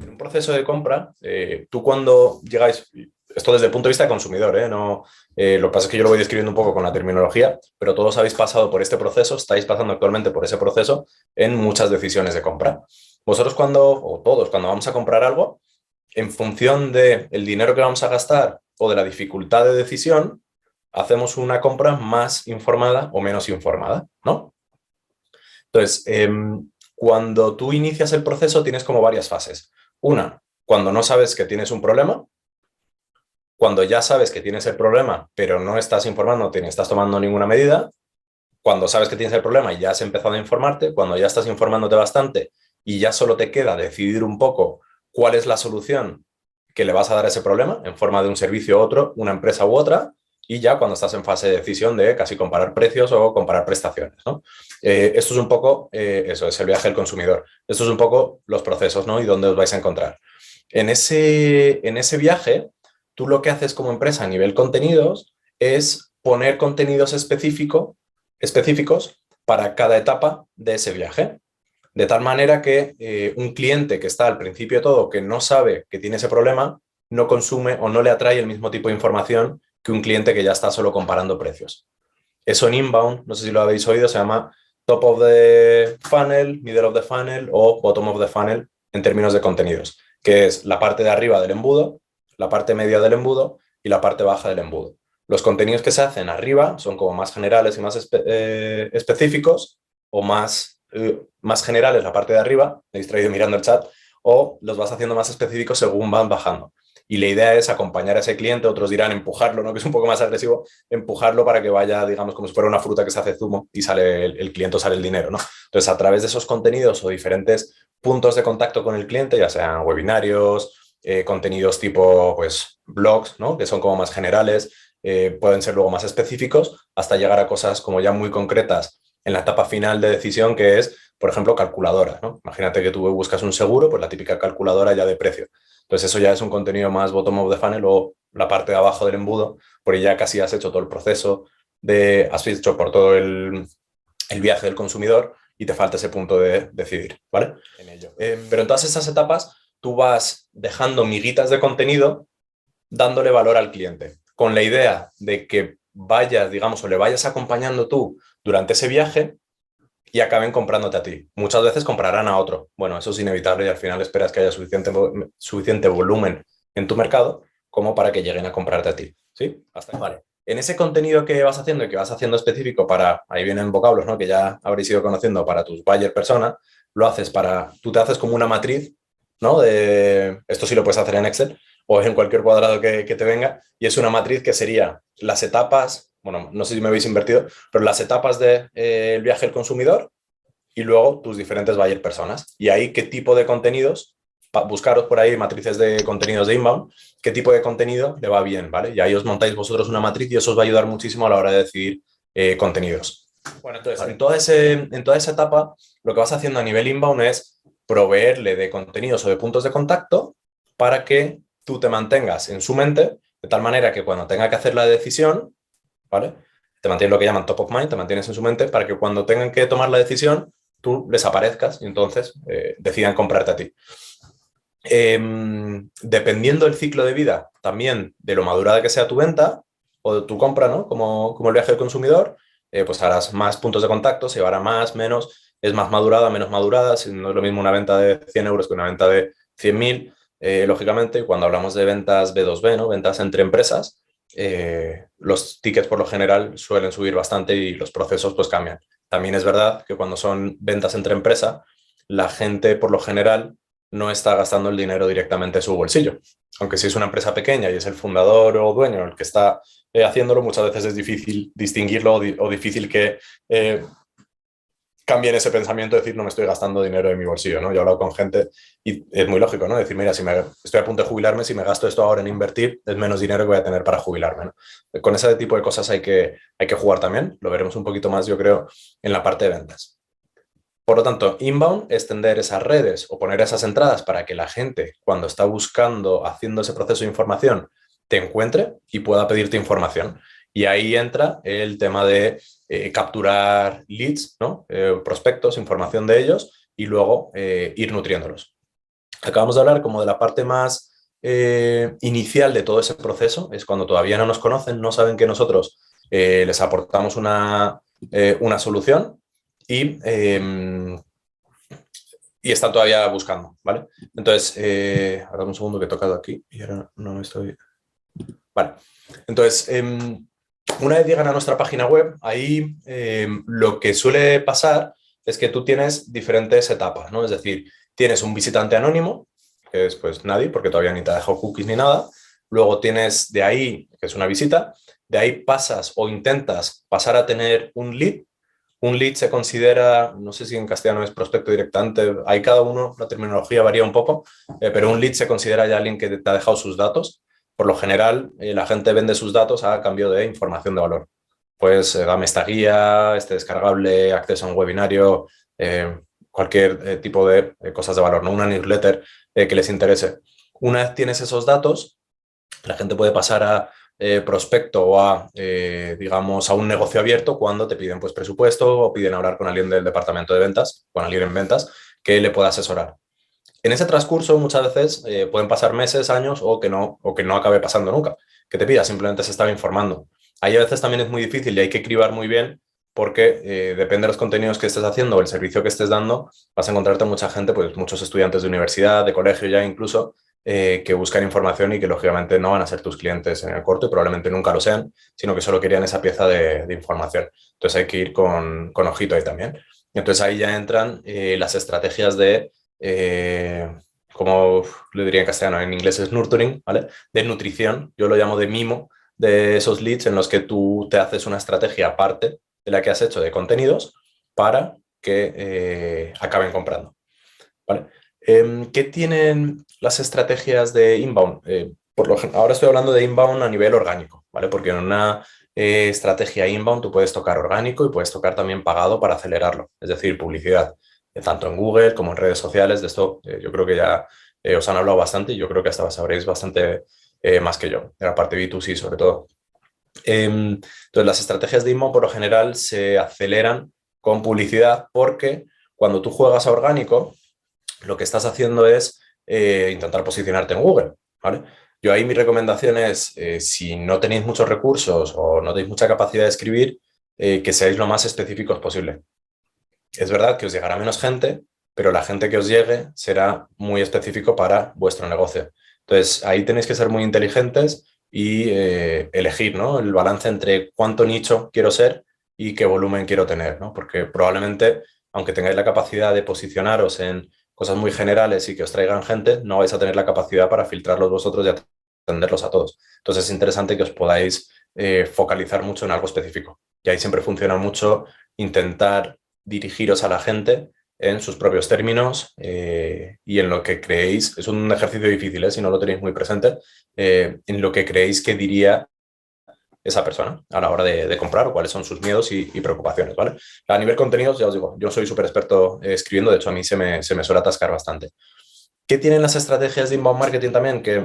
En un proceso de compra, tú cuando llegáis, esto desde el punto de vista de consumidor, no, lo que pasa es que yo lo voy describiendo un poco con la terminología, pero todos habéis pasado por este proceso, estáis pasando actualmente por ese proceso en muchas decisiones de compra. Vosotros o todos, cuando vamos a comprar algo, en función del dinero que vamos a gastar o de la dificultad de decisión, hacemos una compra más informada o menos informada, ¿no? Entonces, cuando tú inicias el proceso tienes como varias fases. Una, cuando no sabes que tienes un problema, cuando ya sabes que tienes el problema, pero no estás informándote ni estás tomando ninguna medida, cuando sabes que tienes el problema y ya has empezado a informarte, cuando ya estás informándote bastante y ya solo te queda decidir un poco cuál es la solución que le vas a dar a ese problema en forma de un servicio u otro, una empresa u otra, y ya cuando estás en fase de decisión de casi comparar precios o comparar prestaciones, ¿no? Esto es un poco, eso es el viaje del consumidor. Esto es un poco los procesos, ¿no? Y dónde os vais a encontrar. En ese viaje, tú lo que haces como empresa a nivel contenidos es poner contenidos específicos para cada etapa de ese viaje. De tal manera que un cliente que está al principio de todo, que no sabe que tiene ese problema, no consume o no le atrae el mismo tipo de información que un cliente que ya está solo comparando precios. Eso en inbound, no sé si lo habéis oído, se llama top of the funnel, middle of the funnel o bottom of the funnel en términos de contenidos, que es la parte de arriba del embudo, la parte media del embudo y la parte baja del embudo. Los contenidos que se hacen arriba son como más generales y más específicos, o más generales la parte de arriba, me he distraído mirando el chat, o los vas haciendo más específicos según van bajando. Y la idea es acompañar a ese cliente, otros dirán empujarlo, ¿no? Que es un poco más agresivo, empujarlo para que vaya, digamos, como si fuera una fruta que se hace zumo y sale el cliente o sale el dinero, ¿no? Entonces, a través de esos contenidos o diferentes puntos de contacto con el cliente, ya sean webinarios, contenidos tipo, pues, blogs, ¿no? Que son como más generales, pueden ser luego más específicos, hasta llegar a cosas como ya muy concretas en la etapa final de decisión, que es, por ejemplo, calculadoras, ¿no? Imagínate que tú buscas un seguro, pues la típica calculadora ya de precio. Entonces eso ya es un contenido más bottom of the funnel o la parte de abajo del embudo, porque ya casi has hecho todo el proceso, has hecho por todo el viaje del consumidor y te falta ese punto de decidir, ¿vale? En ello. Pero en todas esas etapas tú vas dejando miguitas de contenido dándole valor al cliente, con la idea de que vayas, digamos, o le vayas acompañando tú durante ese viaje y acaben comprándote a ti. Muchas veces comprarán a otro. Bueno, eso es inevitable y al final esperas que haya suficiente volumen en tu mercado como para que lleguen a comprarte a ti. ¿Sí? Hasta ahí. Vale. En ese contenido que vas haciendo y que vas haciendo específico para, ahí vienen vocablos, ¿no? Que ya habréis ido conociendo para tus buyer persona, lo haces tú te haces como una matriz, ¿no? Esto sí lo puedes hacer en Excel o en cualquier cuadrado que te venga, y es una matriz que sería las etapas, bueno, no sé si me habéis invertido, pero las etapas del viaje del consumidor y luego tus diferentes buyer personas. Y ahí qué tipo de contenidos, buscaros por ahí matrices de contenidos de inbound, qué tipo de contenido le va bien, ¿vale? Y ahí os montáis vosotros una matriz y eso os va a ayudar muchísimo a la hora de decidir contenidos. Bueno, entonces, vale. En toda esa etapa, lo que vas haciendo a nivel inbound es proveerle de contenidos o de puntos de contacto para que tú te mantengas en su mente, de tal manera que cuando tenga que hacer la decisión, ¿vale? Te mantienes lo que llaman top of mind, te mantienes en su mente para que cuando tengan que tomar la decisión, tú les aparezcas y entonces decidan comprarte a ti. Dependiendo del ciclo de vida, también de lo madurada que sea tu venta o de tu compra, ¿no? Como el viaje del consumidor, pues harás más puntos de contacto, se llevará más, menos, es más madurada, menos madurada, si no es lo mismo una venta de 100 euros que una venta de 100.000. Lógicamente, cuando hablamos de ventas B2B, ¿no? Ventas entre empresas, los tickets por lo general suelen subir bastante y los procesos pues cambian. También es verdad que cuando son ventas entre empresa, la gente por lo general no está gastando el dinero directamente en su bolsillo. Aunque si es una empresa pequeña y es el fundador o dueño el que está haciéndolo, muchas veces es difícil distinguirlo o difícil que cambien ese pensamiento de decir no me estoy gastando dinero de mi bolsillo, ¿no? Yo he hablado con gente y es muy lógico, ¿no? Decir, mira, si estoy a punto de jubilarme, si me gasto esto ahora en invertir, es menos dinero que voy a tener para jubilarme, ¿no? Con ese tipo de cosas hay que jugar también, lo veremos un poquito más, yo creo, en la parte de ventas. Por lo tanto, inbound es tender esas redes o poner esas entradas para que la gente, cuando está buscando, haciendo ese proceso de información, te encuentre y pueda pedirte información. Y ahí entra el tema de capturar leads, ¿no? Prospectos, información de ellos y luego ir nutriéndolos. Acabamos de hablar como de la parte más inicial de todo ese proceso, es cuando todavía no nos conocen, no saben que nosotros les aportamos una solución y, y están todavía buscando, ¿vale? Entonces, ahora un segundo que he tocado aquí y ahora no me estoy... Vale, entonces, una vez llegan a nuestra página web, ahí lo que suele pasar es que tú tienes diferentes etapas, ¿no? Es decir, tienes un visitante anónimo, que es pues nadie, porque todavía ni te ha dejado cookies ni nada. Luego tienes de ahí, que es una visita, de ahí pasas o intentas pasar a tener un lead. Un lead se considera, no sé si en castellano es prospecto directamente, hay cada uno, la terminología varía un poco, pero un lead se considera ya alguien que te ha dejado sus datos. Por lo general, la gente vende sus datos a cambio de información de valor. Pues dame esta guía, este descargable, acceso a un webinario, cualquier tipo de cosas de valor, ¿no? Una newsletter que les interese. Una vez tienes esos datos, la gente puede pasar a prospecto o a, digamos, a un negocio abierto cuando te piden pues, presupuesto o piden hablar con alguien del departamento de ventas, con alguien en ventas, que le pueda asesorar. En ese transcurso muchas veces pueden pasar meses, años o que no acabe pasando nunca. Que te pida, simplemente se estaba informando. Ahí a veces también es muy difícil y hay que cribar muy bien porque depende de los contenidos que estés haciendo o el servicio que estés dando, vas a encontrarte mucha gente, pues muchos estudiantes de universidad, de colegio ya incluso, que buscan información y que lógicamente no van a ser tus clientes en el corto y probablemente nunca lo sean, sino que solo querían esa pieza de información. Entonces hay que ir con ojito ahí también. Entonces ahí ya entran las estrategias de como le diría en castellano, en inglés es nurturing, ¿vale? De nutrición, yo lo llamo de mimo, de esos leads en los que tú te haces una estrategia aparte de la que has hecho de contenidos para que acaben comprando, ¿vale? ¿Qué tienen las estrategias de inbound? Ahora estoy hablando de inbound a nivel orgánico, ¿vale? Porque en una estrategia inbound tú puedes tocar orgánico y puedes tocar también pagado para acelerarlo, es decir, publicidad, tanto en Google como en redes sociales. De esto yo creo que ya os han hablado bastante y yo creo que hasta sabréis bastante más que yo, de la parte B2C sobre todo. Entonces, las estrategias de inbound por lo general se aceleran con publicidad porque cuando tú juegas a orgánico, lo que estás haciendo es intentar posicionarte en Google, ¿vale? Yo ahí mi recomendación es, si no tenéis muchos recursos o no tenéis mucha capacidad de escribir, que seáis lo más específicos posible. Es verdad que os llegará menos gente, pero la gente que os llegue será muy específico para vuestro negocio. Entonces, ahí tenéis que ser muy inteligentes y elegir, ¿no? El balance entre cuánto nicho quiero ser y qué volumen quiero tener, ¿no? Porque probablemente, aunque tengáis la capacidad de posicionaros en cosas muy generales y que os traigan gente, no vais a tener la capacidad para filtrarlos vosotros y atenderlos a todos. Entonces, es interesante que os podáis focalizar mucho en algo específico. Y ahí siempre funciona mucho intentar dirigiros a la gente en sus propios términos y en lo que creéis, es un ejercicio difícil, si no lo tenéis muy presente, en lo que creéis que diría esa persona a la hora de comprar o cuáles son sus miedos y preocupaciones, ¿vale? A nivel contenidos, ya os digo, yo soy súper experto escribiendo, de hecho a mí se me suele atascar bastante. ¿Qué tienen las estrategias de inbound marketing también? Que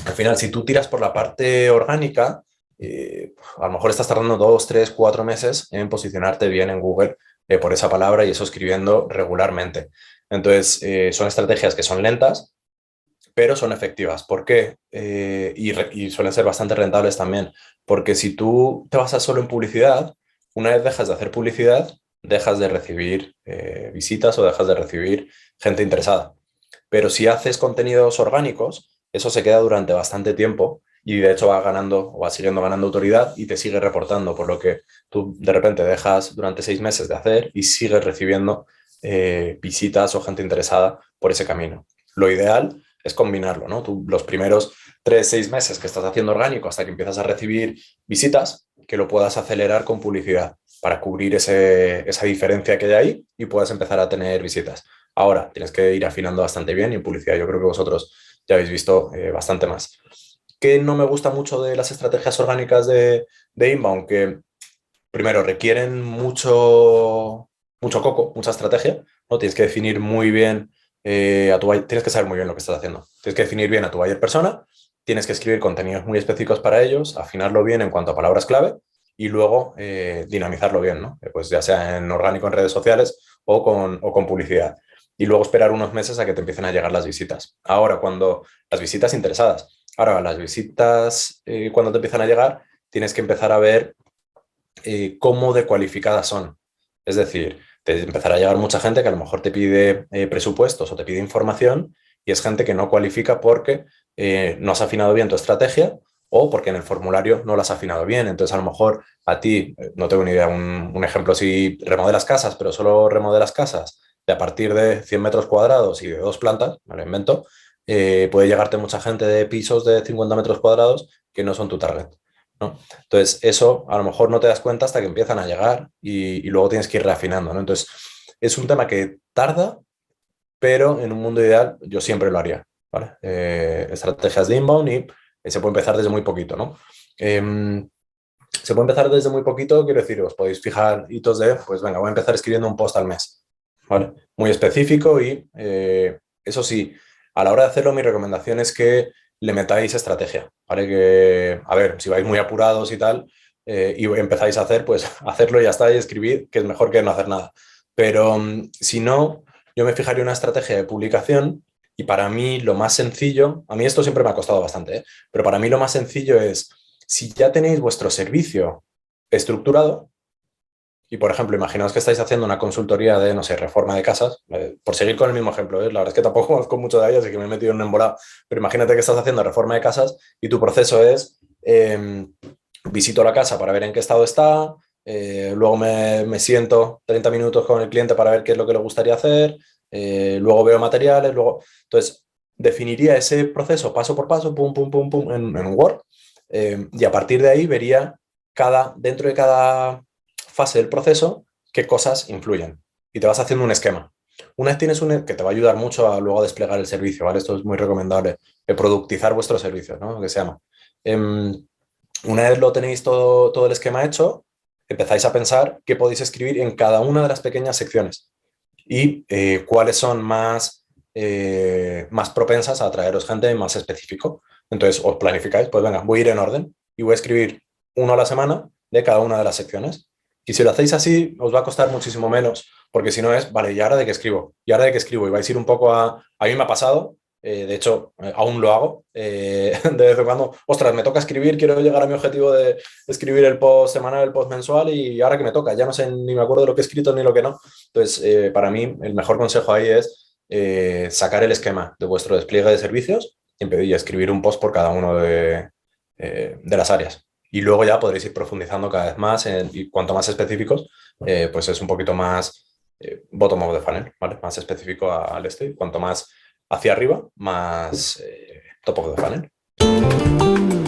al final, si tú tiras por la parte orgánica, a lo mejor estás tardando 2, 3, 4 meses en posicionarte bien en Google por esa palabra y eso escribiendo regularmente. Entonces, son estrategias que son lentas, pero son efectivas. ¿Por qué? Y suelen ser bastante rentables también. Porque si tú te basas solo en publicidad, una vez dejas de hacer publicidad, dejas de recibir visitas o dejas de recibir gente interesada. Pero si haces contenidos orgánicos, eso se queda durante bastante tiempo y de hecho va ganando o va siguiendo ganando autoridad y te sigue reportando, por lo que tú de repente dejas durante 6 meses de hacer y sigues recibiendo visitas o gente interesada por ese camino. Lo ideal es combinarlo, ¿no? Tú los primeros 3, 6 meses que estás haciendo orgánico hasta que empiezas a recibir visitas, que lo puedas acelerar con publicidad para cubrir esa diferencia que hay ahí y puedas empezar a tener visitas. Ahora, tienes que ir afinando bastante bien y en publicidad yo creo que vosotros ya habéis visto bastante más. ¿Qué no me gusta mucho de las estrategias orgánicas de inbound? Que primero requieren mucho coco, mucha estrategia, ¿no? Tienes que definir muy bien tienes que saber muy bien lo que estás haciendo. Tienes que definir bien a tu buyer persona tienes que escribir contenidos muy específicos para ellos, afinarlo bien en cuanto a palabras clave y luego dinamizarlo bien, ¿no? Pues ya sea en orgánico en redes sociales o con publicidad. Y luego esperar unos meses a que te empiecen a llegar las visitas. Ahora, cuando las visitas interesadas, ahora las visitas cuando te empiezan a llegar, tienes que empezar a ver cómo de cualificadas son. Es decir, te empezará a llegar mucha gente que a lo mejor te pide presupuestos o te pide información y es gente que no cualifica porque no has afinado bien tu estrategia o porque en el formulario no lo has afinado bien. Entonces, a lo mejor a ti, no tengo ni idea, un ejemplo, si remodelas casas, pero solo remodelas casas de a partir de 100 metros cuadrados y de 2 plantas, me lo invento, puede llegarte mucha gente de pisos de 50 metros cuadrados que no son tu target, ¿no? Entonces, eso a lo mejor no te das cuenta hasta que empiezan a llegar y luego tienes que ir reafinando, ¿no? Entonces, es un tema que tarda, pero en un mundo ideal yo siempre lo haría, ¿vale? Estrategias de inbound y se puede empezar desde muy poquito, ¿no? Se puede empezar desde muy poquito, quiero decir, os podéis fijar hitos de, pues venga, voy a empezar escribiendo un post al mes, ¿vale? Muy específico y eso sí, a la hora de hacerlo mi recomendación es que le metáis estrategia, ¿vale? Que, a ver, si vais muy apurados y tal y empezáis a hacer, pues hacerlo y ya está y escribir, que es mejor que no hacer nada. Pero si no, yo me fijaría una estrategia de publicación y para mí lo más sencillo, a mí esto siempre me ha costado bastante, ¿eh? Pero para mí lo más sencillo es, si ya tenéis vuestro servicio estructurado, y por ejemplo, imaginaos que estáis haciendo una consultoría de, no sé, reforma de casas, por seguir con el mismo ejemplo, ¿eh? La verdad es que tampoco conozco mucho de ellas y que me he metido en un embolado, pero imagínate que estás haciendo reforma de casas y tu proceso es, visito la casa para ver en qué estado está, luego me siento 30 minutos con el cliente para ver qué es lo que le gustaría hacer, luego veo materiales, luego... Entonces, definiría ese proceso paso por paso, pum, pum, pum, pum, en un Word, y a partir de ahí vería dentro de cada fase del proceso qué cosas influyen. Y te vas haciendo un esquema. Una vez tienes que te va a ayudar mucho a luego desplegar el servicio, ¿vale? Esto es muy recomendable, productizar vuestros servicios, ¿no? Que se llama. Una vez lo tenéis todo el esquema hecho, empezáis a pensar qué podéis escribir en cada una de las pequeñas secciones y cuáles son más propensas a atraeros gente más específico. Entonces os planificáis, pues venga, voy a ir en orden y voy a escribir uno a la semana de cada una de las secciones. Y si lo hacéis así, os va a costar muchísimo menos, porque si no es, vale, ¿y ahora de qué escribo? ¿Y ahora de qué escribo? Y vais a ir un poco a... A mí me ha pasado, de hecho, aún lo hago, de vez en cuando, ostras, me toca escribir, quiero llegar a mi objetivo de escribir el post semanal, el post mensual, y ahora que me toca, ya no sé ni me acuerdo de lo que he escrito ni lo que no. Entonces, para mí, el mejor consejo ahí es sacar el esquema de vuestro despliegue de servicios y escribir un post por cada uno de las áreas. Y luego ya podréis ir profundizando cada vez más y cuanto más específicos, pues es un poquito más bottom of the funnel, ¿vale? Más específico al este. Cuanto más hacia arriba, más top of the funnel.